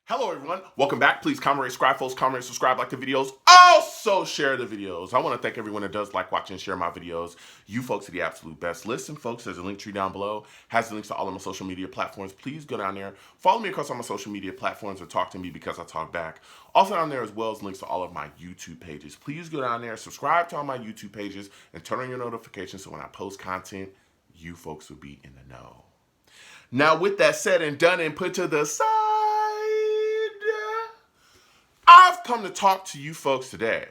Hello everyone, welcome back. Please comment, rate, subscribe, folks. Comment, rate, subscribe, like the videos. Also share the videos. I want to thank everyone that does like, watch, and share my videos. You folks are the absolute best. Listen, folks, there's a link tree down below. Has the links to all of my social media platforms. Please go down there. Follow me across all my social media platforms or talk to me because I talk back. Also down there as well as links to all of my YouTube pages. Please go down there, subscribe to all my YouTube pages, and turn on your notifications so when I post content, you folks will be in the know. Now, with that said and done and put to the side, I've come to talk to you folks today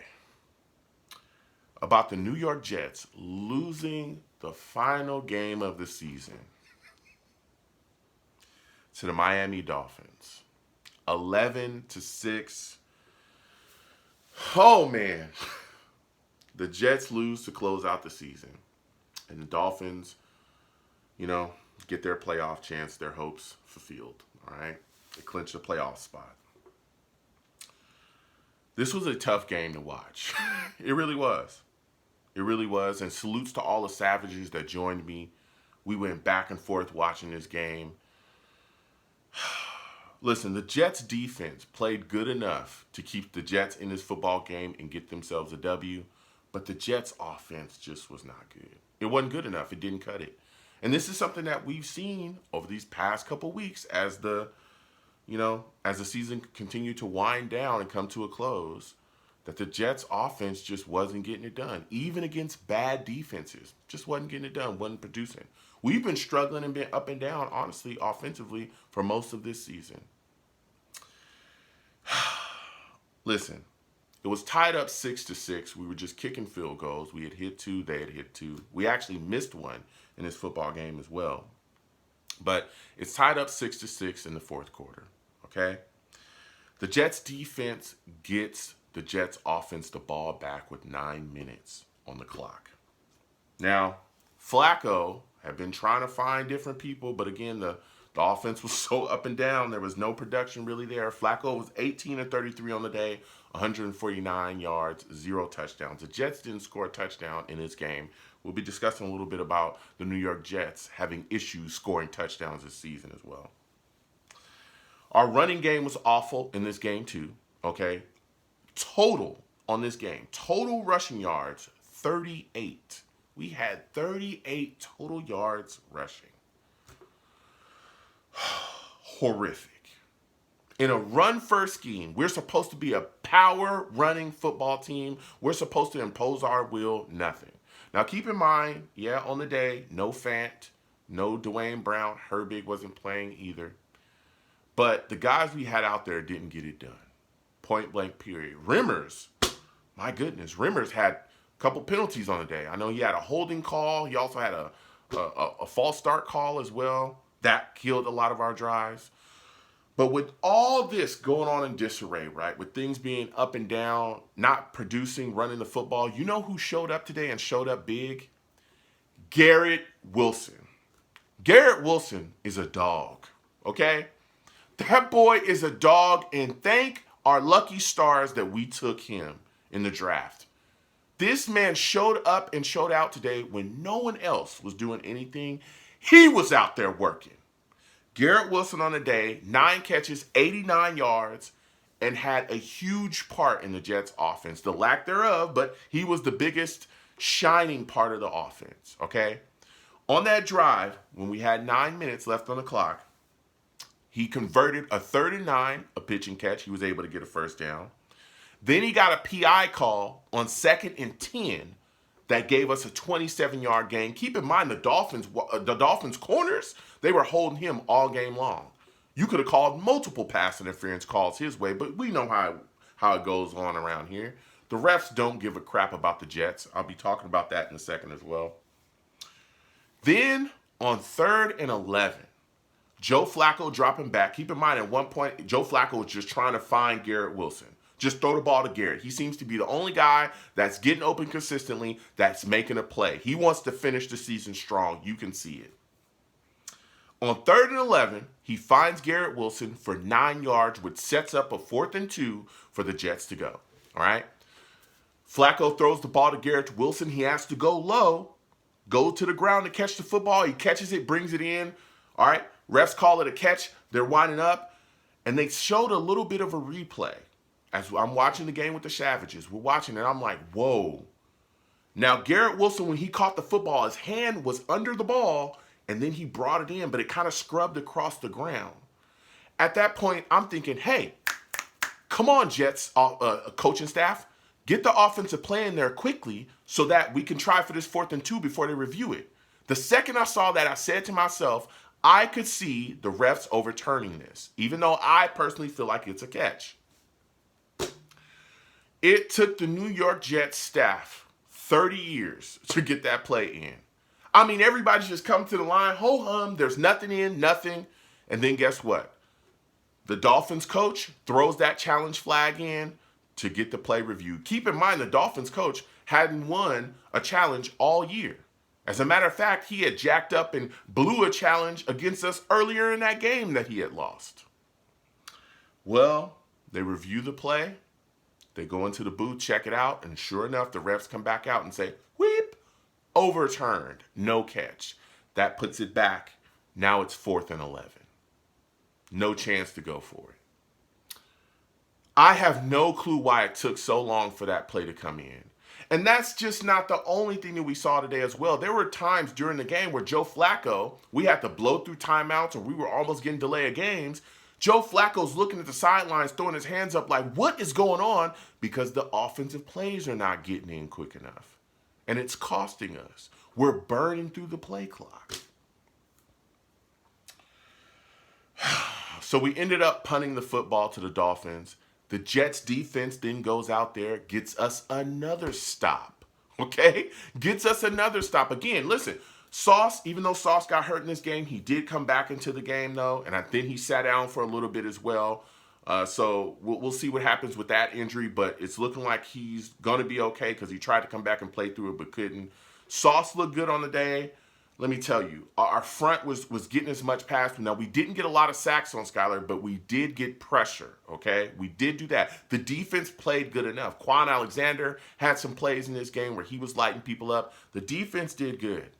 about the New York Jets losing the final game of the season to the Miami Dolphins. 11-6. Oh man. The Jets lose to close out the season. And the Dolphins, get their playoff chance, their hopes fulfilled. All right? They clinch the playoff spot. This was a tough game to watch. It really was. It really was. And salutes to all the savages that joined me. We went back and forth watching this game. Listen, the Jets defense played good enough to keep the Jets in this football game and get themselves a W. But the Jets offense just was not good. It wasn't good enough. It didn't cut it. And this is something that we've seen over these past couple weeks as the season continued to wind down and come to a close, that the Jets offense just wasn't getting it done. Even against bad defenses, just wasn't getting it done, wasn't producing. We've been struggling and been up and down, honestly, offensively for most of this season. Listen, it was tied up 6-6. We were just kicking field goals. We had hit two, they had hit two. We actually missed one in this football game as well. But it's tied up 6-6 in the fourth quarter. Okay? The Jets defense gets the Jets offense the ball back with 9 minutes on the clock. Now, Flacco had been trying to find different people, but again, the offense was so up and down. There was no production really there. Flacco was 18-33 on the day, 149 yards, 0 touchdowns. The Jets didn't score a touchdown in this game. We'll be discussing a little bit about the New York Jets having issues scoring touchdowns this season as well. Our running game was awful in this game too, okay? Total on this game, total rushing yards, 38. We had 38 total yards rushing. Horrific. In a run-first scheme, we're supposed to be a power-running football team. We're supposed to impose our will, nothing. Now, keep in mind, on the day, no Fant, no Dwayne Brown. Herbig wasn't playing either. But the guys we had out there didn't get it done. Point blank, period. Rimmers, my goodness, Rimmers had a couple penalties on the day. I know he had a holding call. He also had a false start call as well. That killed a lot of our drives. But with all this going on in disarray, right, with things being up and down, not producing, running the football, you know who showed up today and showed up big? Garrett Wilson. Garrett Wilson is a dog, okay? That boy is a dog, and thank our lucky stars that we took him in the draft. This man showed up and showed out today when no one else was doing anything. He was out there working. Garrett Wilson on the day, 9 catches, 89 yards, and had a huge part in the Jets offense. The lack thereof, but he was the biggest shining part of the offense, okay? On that drive, when we had 9 minutes left on the clock, he converted a 3rd and 9, a pitch and catch. He was able to get a first down. Then he got a PI call on 2nd and 10 that gave us a 27-yard gain. Keep in mind, the Dolphins corners, they were holding him all game long. You could have called multiple pass interference calls his way, but we know how it goes on around here. The refs don't give a crap about the Jets. I'll be talking about that in a second as well. Then on 3rd and 11, Joe Flacco dropping back. Keep in mind, at one point, Joe Flacco was just trying to find Garrett Wilson. Just throw the ball to Garrett. He seems to be the only guy that's getting open consistently, that's making a play. He wants to finish the season strong. You can see it. On 3rd and 11, he finds Garrett Wilson for 9 yards, which sets up a 4th and 2 for the Jets to go. All right? Flacco throws the ball to Garrett Wilson. He has to go low, go to the ground to catch the football. He catches it, brings it in. All right? Refs call it a catch. They're winding up. And they showed a little bit of a replay. As I'm watching the game with the Savages, we're watching it. I'm like, whoa. Now, Garrett Wilson, when he caught the football, his hand was under the ball, and then he brought it in, but it kind of scrubbed across the ground. At that point, I'm thinking, hey, come on, Jets coaching staff. Get the offensive play in there quickly so that we can try for this 4th and 2 before they review it. The second I saw that, I said to myself, I could see the refs overturning this, even though I personally feel like it's a catch. It took the New York Jets staff 30 years to get that play in. I mean, everybody's just come to the line, ho-hum, there's nothing in, nothing. And then guess what? The Dolphins coach throws that challenge flag in to get the play reviewed. Keep in mind, the Dolphins coach hadn't won a challenge all year. As a matter of fact, he had jacked up and blew a challenge against us earlier in that game that he had lost. Well, they review the play. They go into the booth, check it out, and sure enough, the refs come back out and say, "Whip, overturned, no catch." That puts it back. Now it's 4th and 11. No chance to go for it. I have no clue why it took so long for that play to come in. And that's just not the only thing that we saw today as well. There were times during the game where Joe Flacco, we had to blow through timeouts or we were almost getting delay of games. Joe Flacco's looking at the sidelines, throwing his hands up like, what is going on? Because the offensive plays are not getting in quick enough. And it's costing us. We're burning through the play clock. So we ended up punting the football to the Dolphins. The Jets defense then goes out there, gets us another stop. Okay? Gets us another stop. Again, listen, Sauce, even though Sauce got hurt in this game, he did come back into the game, though. And I think he sat down for a little bit as well. So we'll see what happens with that injury. But it's looking like he's going to be okay because he tried to come back and play through it but couldn't. Sauce looked good on the day. Let me tell you, our front was getting as much pass. Now, we didn't get a lot of sacks on Skylar, but we did get pressure, okay? We did do that. The defense played good enough. Quan Alexander had some plays in this game where he was lighting people up. The defense did good.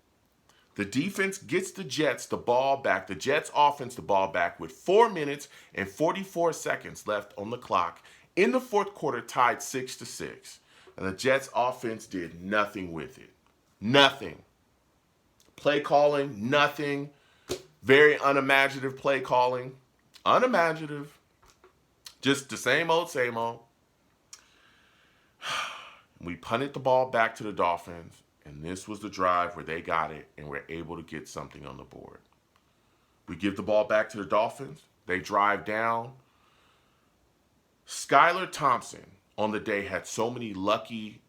The defense gets the Jets the ball back, the Jets offense the ball back with 4 minutes and 44 seconds left on the clock in the 4th quarter, tied 6-6. And the Jets offense did nothing with it. Nothing. Play calling, nothing. Very unimaginative play calling. Unimaginative. Just the same old, same old. We punted the ball back to the Dolphins, and this was the drive where they got it and were able to get something on the board. We give the ball back to the Dolphins. They drive down. Skylar Thompson on the day had so many lucky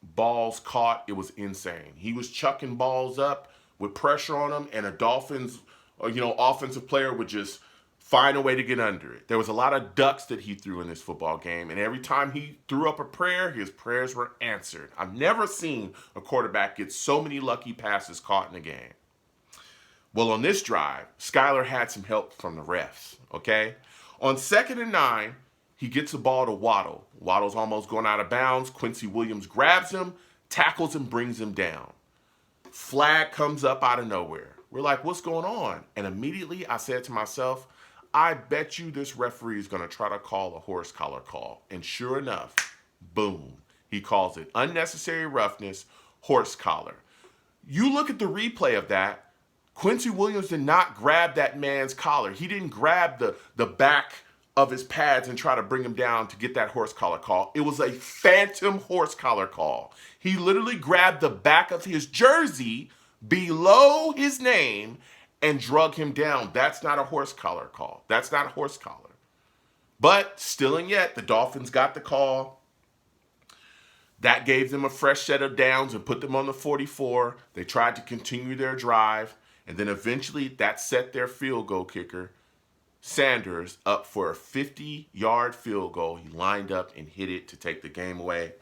balls caught, it was insane. He was chucking balls up with pressure on him, and a Dolphins, offensive player would just find a way to get under it. There was a lot of ducks that he threw in this football game, and every time he threw up a prayer, his prayers were answered. I've never seen a quarterback get so many lucky passes caught in a game. Well, on this drive, Skylar had some help from the refs, okay? On 2nd and 9, he gets the ball to Waddle. Waddle's almost going out of bounds. Quincy Williams grabs him, tackles him, brings him down. Flag comes up out of nowhere. We're like, what's going on? And immediately I said to myself, I bet you this referee is going to try to call a horse collar call. And sure enough, boom, he calls it unnecessary roughness, horse collar. You look at the replay of that, Quincy Williams did not grab that man's collar. He didn't grab the back of his pads and try to bring him down to get that horse collar call. It was a phantom horse collar call. He literally grabbed the back of his jersey below his name and drug him down. That's not a horse collar call. That's not a horse collar. But still and yet, the Dolphins got the call. That gave them a fresh set of downs and put them on the 44. They tried to continue their drive, and then eventually that set their field goal kicker, Sanders, up for a 50-yard field goal. He lined up and hit it to take the game away.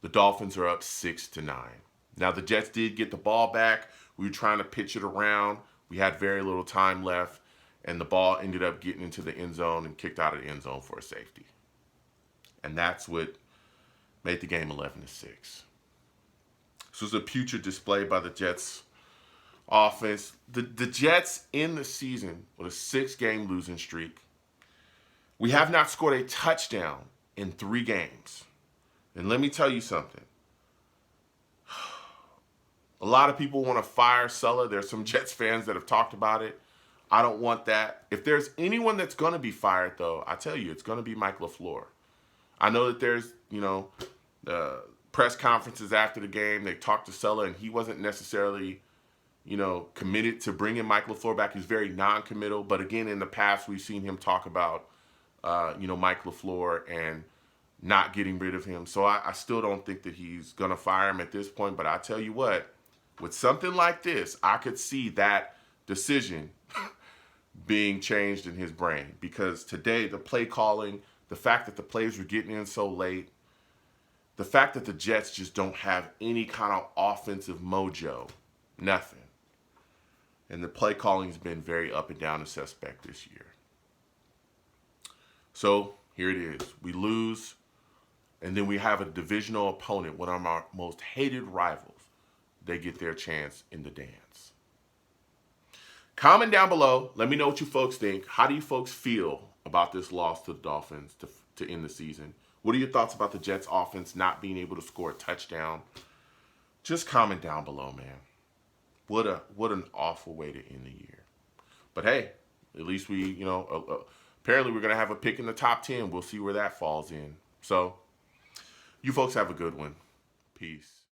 The Dolphins are up 6-9. Now, the Jets did get the ball back. We were trying to pitch it around. We had very little time left, and the ball ended up getting into the end zone and kicked out of the end zone for a safety. And that's what made the game 11-6. This was a putrid display by the Jets offense. The Jets in the season with a 6-game losing streak. We have not scored a touchdown in 3 games. And let me tell you something. A lot of people want to fire Sulla. There's some Jets fans that have talked about it. I don't want that. If there's anyone that's going to be fired, though, I tell you, it's going to be Mike LaFleur. I know that there's, press conferences after the game. They talked to Sulla, and he wasn't necessarily, committed to bringing Mike LaFleur back. He's very non-committal. But again, in the past, we've seen him talk about, Mike LaFleur and not getting rid of him. So I still don't think that he's going to fire him at this point. But I tell you what, with something like this, I could see that decision being changed in his brain, because today the play calling, the fact that the plays were getting in so late, the fact that the Jets just don't have any kind of offensive mojo, nothing. And the play calling has been very up and down and suspect this year. So here it is. We lose, and then we have a divisional opponent, one of our most hated rivals. They get their chance in the dance. Comment down below. Let me know what you folks think. How do you folks feel about this loss to the Dolphins to end the season? What are your thoughts about the Jets offense not being able to score a touchdown? Just comment down below, man. What an awful way to end the year. But hey, at least we, apparently we're going to have a pick in the top 10. We'll see where that falls in. So you folks have a good one. Peace.